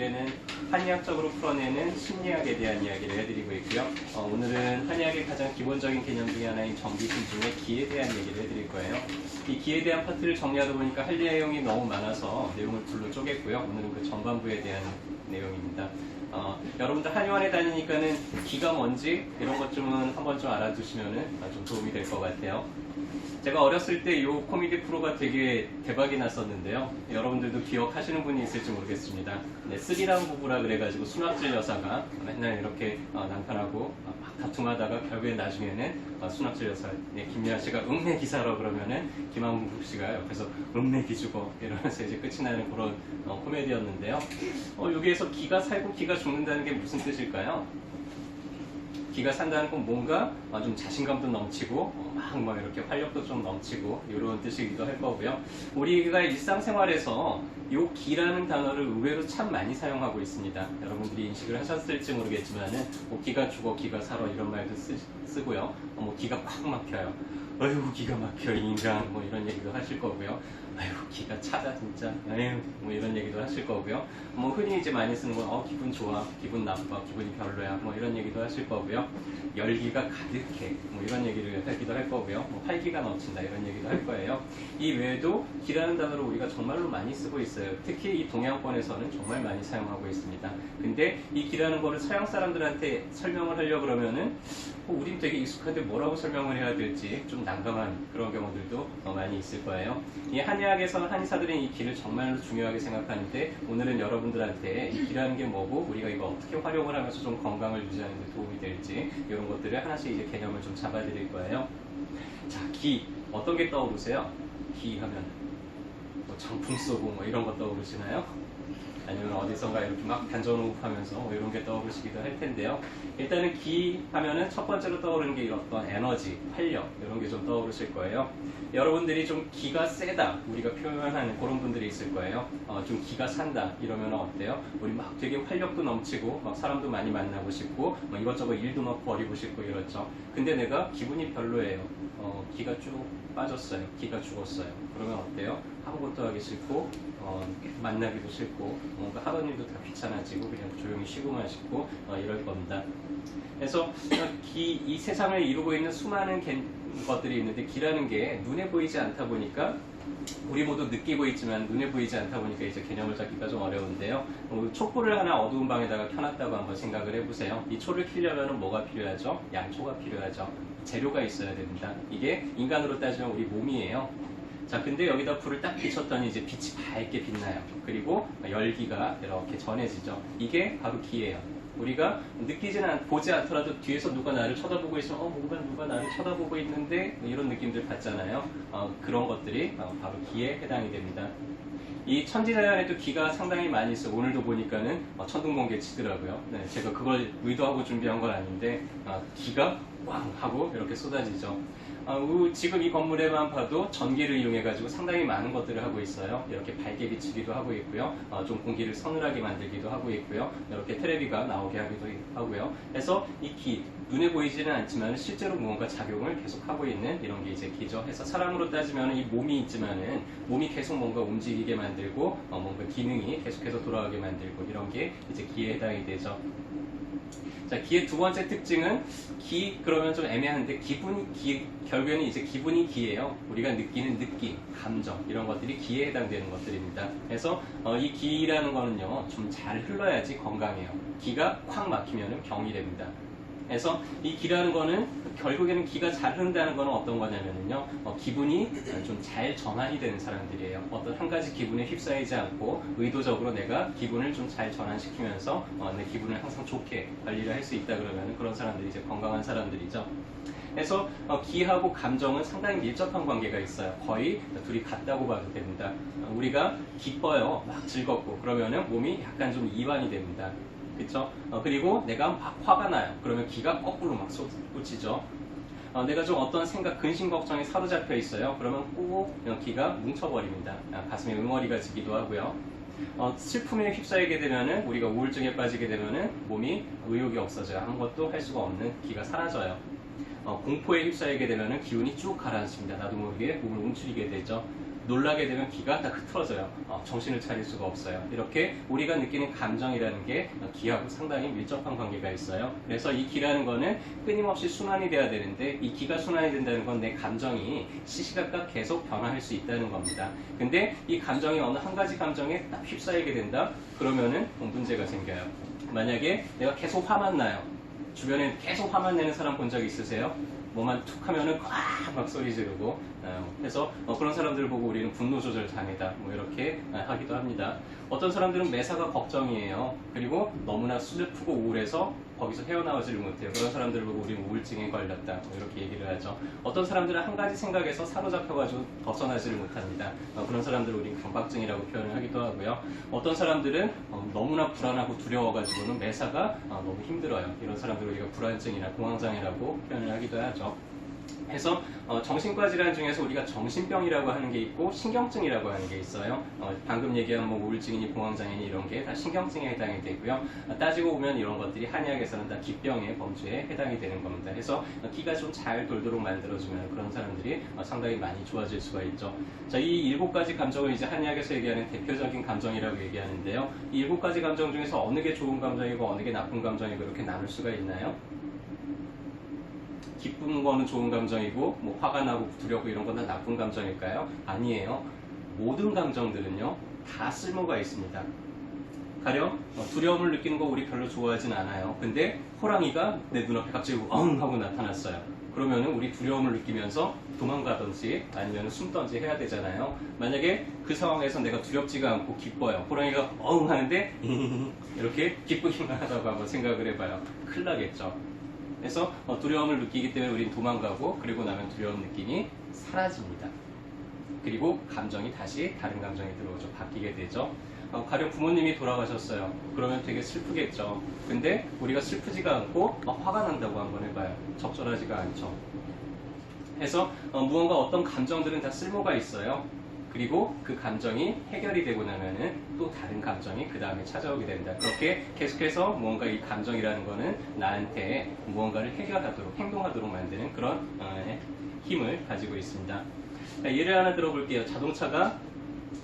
오늘에는 한의학적으로 풀어내는 심리학에 대한 이야기를 해드리고 있고요. 오늘은 한의학의 가장 기본적인 개념 중에 하나인 정기신 중에 기에 대한 얘기를 해드릴 거예요. 이 기에 대한 파트를 정리하다 보니까 할 내용이 너무 많아서 내용을 둘로 쪼갰고요. 오늘은 그 전반부에 대한 내용입니다. 여러분들 한의원에 다니니까는 기가 뭔지 이런 것 좀은 한번 좀 알아두시면 좀 도움이 될 것 같아요. 제가 어렸을 때 이 코미디 프로가 되게 대박이 났었는데요. 여러분들도 기억하시는 분이 있을지 모르겠습니다. 네, 스리랑 부부라 그래가지고 순학질 여사가 맨날 이렇게 남편하고 막 다툼하다가 결국에 나중에는 순학질 여사 김미아 씨가 읍내 기사로 그러면은 김한국 씨가 옆에서 읍내 기주고 이러면서 이제 끝이 나는 그런 코미디였는데요. 여기에서 기가 살고 기가 죽는다는 게 무슨 뜻일까요? 기가 산다는 건 뭔가 좀 자신감도 넘치고 막 이렇게 활력도 좀 넘치고 이런 뜻이기도 할 거고요. 우리가 일상생활에서 이 기라는 단어를 의외로 참 많이 사용하고 있습니다. 여러분들이 인식을 하셨을지 모르겠지만은 기가 죽어 기가 살아 이런 말도 쓰고요. 기가 꽉 막혀요. 어휴 기가 막혀 인간 이런 얘기도 하실 거고요. 아유 기가 차다 진짜 아유 이런 얘기도 하실 거고요. 흔히 이제 많이 쓰는 건 기분 좋아 기분 나빠 기분이 별로야 이런 얘기도 하실 거고요. 열기가 가득해 이런 얘기를 하기도 할 거고요. 활기가 넘친다 이런 얘기도 할 거예요. 이 외에도 기라는 단어를 우리가 정말로 많이 쓰고 있어요. 특히 이 동양권에서는 정말 많이 사용하고 있습니다. 근데 이 기라는 거를 서양 사람들한테 설명을 하려고 그러면은 우린 되게 익숙한데 뭐라고 설명을 해야 될지 좀 난감한 그런 경우들도 많이 있을 거예요. 이 한의학에서는 한의사들은 이 기를 정말로 중요하게 생각하는데 오늘은 여러분들한테 이 기라는 게 뭐고 우리가 이거 어떻게 활용을 하면서 좀 건강을 유지하는 데 도움이 될지 이런 것들을 하나씩 이제 개념을 좀 잡아드릴 거예요. 자, 기 어떤 게 떠오르세요? 기 하면 장풍 쏘고 이런 거 떠오르시나요? 아니면 어디선가 이렇게 막 단전호흡하면서 이런 게 떠오르시기도 할 텐데요. 일단은 기 하면은 첫 번째로 떠오르는 게 어떤 에너지, 활력 이런 게 좀 떠오르실 거예요. 여러분들이 좀 기가 세다 우리가 표현하는 그런 분들이 있을 거예요. 좀 기가 산다 이러면 어때요? 우리 막 되게 활력도 넘치고 막 사람도 많이 만나고 싶고 이것저것 일도 막 벌이고 싶고 이렇죠. 근데 내가 기분이 별로예요. 기가 쭉 빠졌어요. 기가 죽었어요. 그러면 어때요? 아무것도 하기 싫고 만나기도 싫고 뭔가 하던 일도 다 귀찮아지고 그냥 조용히 쉬고만 싶고 이럴 겁니다. 그래서 이 세상을 이루고 있는 수많은 것들이 있는데 기라는 게 눈에 보이지 않다 보니까 우리 모두 느끼고 있지만 눈에 보이지 않다 보니까 이제 개념을 잡기가 좀 어려운데요. 촛불을 하나 어두운 방에다가 켜놨다고 한번 생각을 해보세요. 이 초를 켜려면 뭐가 필요하죠? 양초가 필요하죠. 재료가 있어야 됩니다. 이게 인간으로 따지면 우리 몸이에요. 자, 근데 여기다 불을 딱 비췄더니 이제 빛이 밝게 빛나요. 그리고 열기가 이렇게 전해지죠. 이게 바로 기예요. 우리가 보지 않더라도 뒤에서 누가 나를 쳐다보고 있으면 뭔가 누가 나를 쳐다보고 있는데 이런 느낌들 받잖아요. 그런 것들이 바로 기에 해당이 됩니다. 이 천지자연에도 기가 상당히 많이 있어요. 오늘도 보니까는 천둥번개 치더라고요. 네, 제가 그걸 의도하고 준비한 건 아닌데 기가 꽝 하고 이렇게 쏟아지죠. 지금 이 건물에만 봐도 전기를 이용해 가지고 상당히 많은 것들을 하고 있어요. 이렇게 밝게 비치기도 하고 있고요. 좀 공기를 서늘하게 만들기도 하고 있고요. 이렇게 테레비가 나오게 하기도 하고요. 그래서 이 기, 눈에 보이지는 않지만 실제로 무언가 작용을 계속 하고 있는 이런 게 이제 기죠. 해서 사람으로 따지면 이 몸이 있지만은 몸이 계속 뭔가 움직이게 만들고 뭔가 기능이 계속해서 돌아가게 만들고 이런 게 이제 기에 해당이 되죠. 자, 기의 두 번째 특징은 기 그러면 좀 애매한데 결국에는 이제 기분이 기예요. 우리가 느끼는 느낌, 감정 이런 것들이 기에 해당되는 것들입니다. 그래서 이 기라는 거는요 좀 잘 흘러야지 건강해요. 기가 콱 막히면은 병이 됩니다. 그래서 이 기라는 거는 결국에는 기가 잘 흐른다는 거는 어떤 거냐면요 기분이 좀 잘 전환이 되는 사람들이에요. 어떤 한 가지 기분에 휩싸이지 않고 의도적으로 내가 기분을 좀 잘 전환시키면서 내 기분을 항상 좋게 관리를 할 수 있다 그러면 그런 사람들이 이제 건강한 사람들이죠. 그래서 기하고 감정은 상당히 밀접한 관계가 있어요. 거의 둘이 같다고 봐도 됩니다. 우리가 기뻐요, 막 즐겁고 그러면은 몸이 약간 좀 이완이 됩니다. 그쵸? 그리고 내가 막 화가 나요. 그러면 기가 거꾸로 막 솟구치죠. 내가 좀 어떤 생각, 근심 걱정에 사로잡혀 있어요. 그러면 꼭 기가 뭉쳐버립니다. 가슴에 응어리가 지기도 하고요. 슬픔에 휩싸이게 되면은 우리가 우울증에 빠지게 되면은 몸이 의욕이 없어져요. 아무것도 할 수가 없는 기가 사라져요. 공포에 휩싸이게 되면은 기운이 쭉 가라앉습니다. 나도 모르게 몸을 움츠리게 되죠. 놀라게 되면 기가 다 흐트러져요. 정신을 차릴 수가 없어요. 이렇게 우리가 느끼는 감정이라는 게 기하고 상당히 밀접한 관계가 있어요. 그래서 이 기라는 거는 끊임없이 순환이 돼야 되는데 이 기가 순환이 된다는 건 내 감정이 시시각각 계속 변화할 수 있다는 겁니다. 근데 이 감정이 어느 한 가지 감정에 딱 휩싸이게 된다? 그러면은 문제가 생겨요. 만약에 내가 계속 화만 나요. 주변에 계속 화만 내는 사람 본 적 있으세요? 뭐만 툭 하면은 막 소리 지르고 해서 그런 사람들을 보고 우리는 분노 조절 장애다 뭐 이렇게 하기도 합니다. 어떤 사람들은 매사가 걱정이에요. 그리고 너무나 슬프고 우울해서 거기서 헤어나오지를 못해요. 그런 사람들을 보고 우리는 우울증에 걸렸다 뭐 이렇게 얘기를 하죠. 어떤 사람들은 한 가지 생각에서 사로잡혀가지고 벗어나지를 못합니다. 그런 사람들을 우리는 강박증이라고 표현을 하기도 하고요. 어떤 사람들은 너무나 불안하고 두려워가지고는 매사가 너무 힘들어요. 이런 사람들을 우리가 불안증이나 공황장애라고 표현을 하기도 하죠. 해서 정신과 질환 중에서 우리가 정신병이라고 하는 게 있고 신경증이라고 하는 게 있어요. 방금 얘기한 뭐 우울증이니 공황장애니 이런 게 다 신경증에 해당이 되고요. 따지고 보면 이런 것들이 한의학에서는 다 기병의 범주에 해당이 되는 겁니다. 그래서 기가 좀 잘 돌도록 만들어주면 그런 사람들이 상당히 많이 좋아질 수가 있죠. 자, 이 7가지 감정을 이제 한의학에서 얘기하는 대표적인 감정이라고 얘기하는데요. 이 7가지 감정 중에서 어느 게 좋은 감정이고 어느 게 나쁜 감정이고 이렇게 나눌 수가 있나요? 기쁜 거는 좋은 감정이고 뭐 화가 나고 두렵고 이런 건 다 나쁜 감정일까요? 아니에요. 모든 감정들은요 다 쓸모가 있습니다. 가령 두려움을 느끼는 거 우리 별로 좋아하진 않아요. 근데 호랑이가 내 눈앞에 갑자기 엉 하고 나타났어요. 그러면은 우리 두려움을 느끼면서 도망가든지 아니면 숨던지 해야 되잖아요. 만약에 그 상황에서 내가 두렵지가 않고 기뻐요. 호랑이가 엉 하는데 이렇게 기쁘기만 하다고 한번 생각을 해봐요. 큰일 나겠죠. 그래서 두려움을 느끼기 때문에 우린 도망가고 그리고 나면 두려운 느낌이 사라집니다. 그리고 감정이 다시 다른 감정이 들어오죠. 바뀌게 되죠. 가령 부모님이 돌아가셨어요. 그러면 되게 슬프겠죠. 근데 우리가 슬프지가 않고 막 화가 난다고 한번 해봐요. 적절하지가 않죠. 해서 무언가 어떤 감정들은 다 쓸모가 있어요. 그리고 그 감정이 해결이 되고 나면은 또 다른 감정이 그 다음에 찾아오게 된다. 그렇게 계속해서 무언가 이 감정이라는 거는 나한테 무언가를 해결하도록, 행동하도록 만드는 그런 힘을 가지고 있습니다. 예를 하나 들어볼게요. 자동차가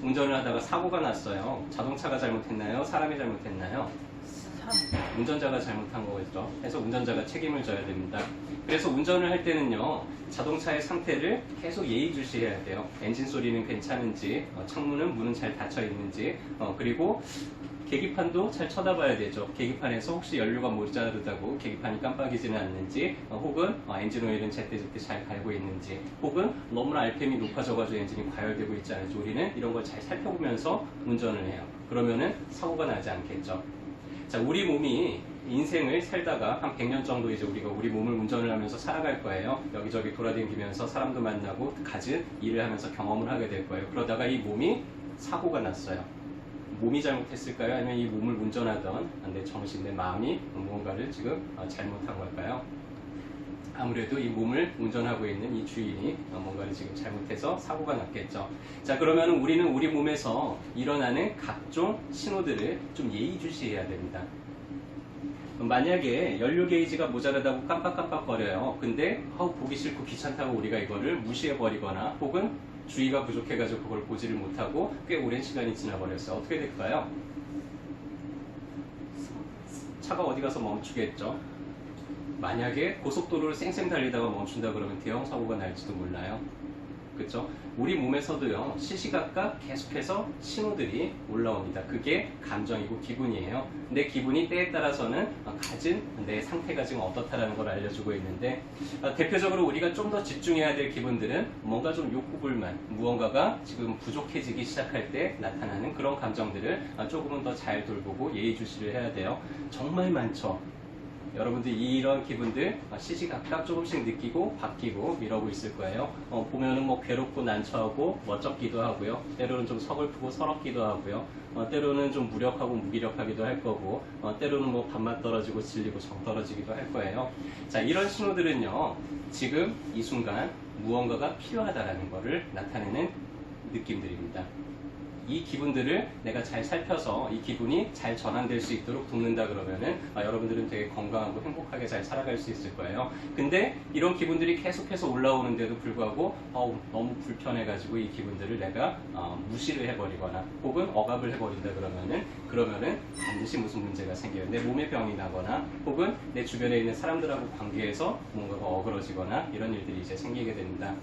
운전을 하다가 사고가 났어요. 자동차가 잘못했나요? 사람이 잘못했나요? 운전자가 잘못한 거겠죠. 그래서 운전자가 책임을 져야 됩니다. 그래서 운전을 할 때는요, 자동차의 상태를 계속 예의주시해야 돼요. 엔진 소리는 괜찮은지, 창문은 문은 잘 닫혀 있는지, 그리고 계기판도 잘 쳐다봐야 되죠. 계기판에서 혹시 연료가 모자르다고 계기판이 깜빡이지는 않는지, 혹은 엔진 오일은 제때제때 잘 갈고 있는지, 혹은 너무나 RPM이 높아져가지고 엔진이 과열되고 있지 않은지 우리는 이런 걸 잘 살펴보면서 운전을 해요. 그러면은 사고가 나지 않겠죠. 자, 우리 몸이 인생을 살다가 한 100년 정도 이제 우리가 우리 몸을 운전을 하면서 살아갈 거예요. 여기저기 돌아다니면서 사람도 만나고 갖은 일을 하면서 경험을 하게 될 거예요. 그러다가 이 몸이 사고가 났어요. 몸이 잘못했을까요? 아니면 이 몸을 운전하던 내 정신, 내 마음이 무언가를 지금 잘못한 걸까요? 아무래도 이 몸을 운전하고 있는 이 주인이 뭔가를 지금 잘못해서 사고가 났겠죠. 자, 그러면 우리는 우리 몸에서 일어나는 각종 신호들을 좀 예의주시해야 됩니다. 만약에 연료 게이지가 모자라다고 깜빡깜빡거려요. 근데 보기 싫고 귀찮다고 우리가 이거를 무시해버리거나 혹은 주의가 부족해가지고 그걸 보지를 못하고 꽤 오랜 시간이 지나버렸어요. 어떻게 될까요? 차가 어디 가서 멈추겠죠. 만약에 고속도로를 쌩쌩 달리다가 멈춘다 그러면 대형 사고가 날지도 몰라요. 그렇죠? 우리 몸에서도요, 시시각각 계속해서 신호들이 올라옵니다. 그게 감정이고 기분이에요. 내 기분이 때에 따라서는 가진 내 상태가 지금 어떻다라는 걸 알려주고 있는데, 대표적으로 우리가 좀 더 집중해야 될 기분들은 뭔가 좀 욕구불만, 무언가가 지금 부족해지기 시작할 때 나타나는 그런 감정들을 조금은 더 잘 돌보고 예의주시를 해야 돼요. 정말 많죠. 여러분들 이런 기분들 시시각각 조금씩 느끼고 바뀌고 이러고 있을 거예요. 보면은 뭐 괴롭고 난처하고 멋쩍기도 하고요. 때로는 좀 서글프고 서럽기도 하고요. 때로는 좀 무력하고 무기력하기도 할 거고, 때로는 뭐 밥맛 떨어지고 질리고 정 떨어지기도 할 거예요. 자, 이런 신호들은요, 지금 이 순간 무언가가 필요하다라는 것을 나타내는 느낌들입니다. 이 기분들을 내가 잘 살펴서 이 기분이 잘 전환될 수 있도록 돕는다 그러면은 여러분들은 되게 건강하고 행복하게 잘 살아갈 수 있을 거예요. 근데 이런 기분들이 계속해서 올라오는데도 불구하고 너무 불편해가지고 이 기분들을 내가 무시를 해버리거나 혹은 억압을 해버린다 그러면은 반드시 무슨 문제가 생겨요. 내 몸에 병이 나거나 혹은 내 주변에 있는 사람들하고 관계에서 뭔가가 어그러지거나 이런 일들이 이제 생기게 됩니다.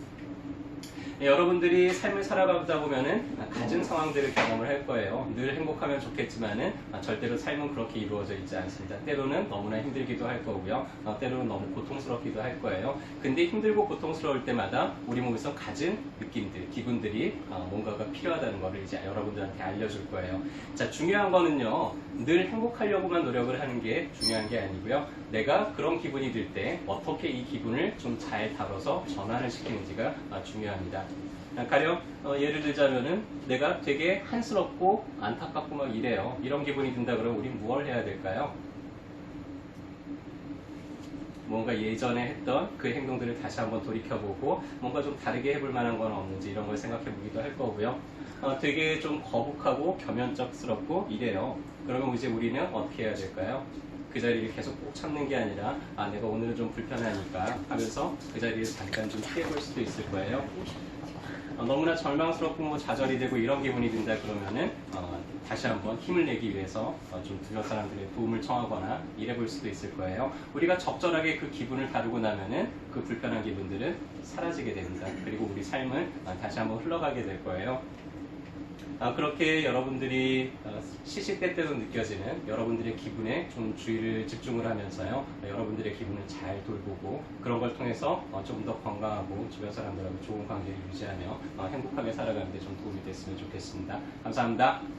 여러분들이 삶을 살아가다 보면은 갖은 상황들을 경험을 할 거예요. 늘 행복하면 좋겠지만은 절대로 삶은 그렇게 이루어져 있지 않습니다. 때로는 너무나 힘들기도 할 거고요. 때로는 너무 고통스럽기도 할 거예요. 근데 힘들고 고통스러울 때마다 우리 몸에서 갖은 느낌들, 기분들이 뭔가가 필요하다는 것을 이제 여러분들한테 알려줄 거예요. 자, 중요한 거는요. 늘 행복하려고만 노력을 하는 게 중요한 게 아니고요. 내가 그런 기분이 들 때 어떻게 이 기분을 좀 잘 다뤄서 전환을 시키는지가 중요합니다. 가령 예를 들자면은 내가 되게 한스럽고 안타깝고 막 이래요. 이런 기분이 든다 그러면 우린 무엇을 해야 될까요? 뭔가 예전에 했던 그 행동들을 다시 한번 돌이켜보고 뭔가 좀 다르게 해볼 만한 건 없는지 이런 걸 생각해 보기도 할 거고요. 되게 좀 거북하고 겸연쩍스럽고 이래요. 그러면 이제 우리는 어떻게 해야 될까요? 그 자리를 계속 꼭 참는 게 아니라 내가 오늘은 좀 불편하니까 하면서 그 자리를 잠깐 좀 피해볼 수도 있을 거예요. 너무나 절망스럽고 좌절이 되고 이런 기분이 든다 그러면은 다시 한번 힘을 내기 위해서 좀 주변 사람들의 도움을 청하거나 이래볼 수도 있을 거예요. 우리가 적절하게 그 기분을 다루고 나면은 그 불편한 기분들은 사라지게 됩니다. 그리고 우리 삶은 다시 한번 흘러가게 될 거예요. 그렇게 여러분들이 시시때때로 느껴지는 여러분들의 기분에 좀 주의를 집중을 하면서요. 여러분들의 기분을 잘 돌보고 그런 걸 통해서 좀 더 건강하고 주변 사람들하고 좋은 관계를 유지하며 행복하게 살아가는 데 좀 도움이 됐으면 좋겠습니다. 감사합니다.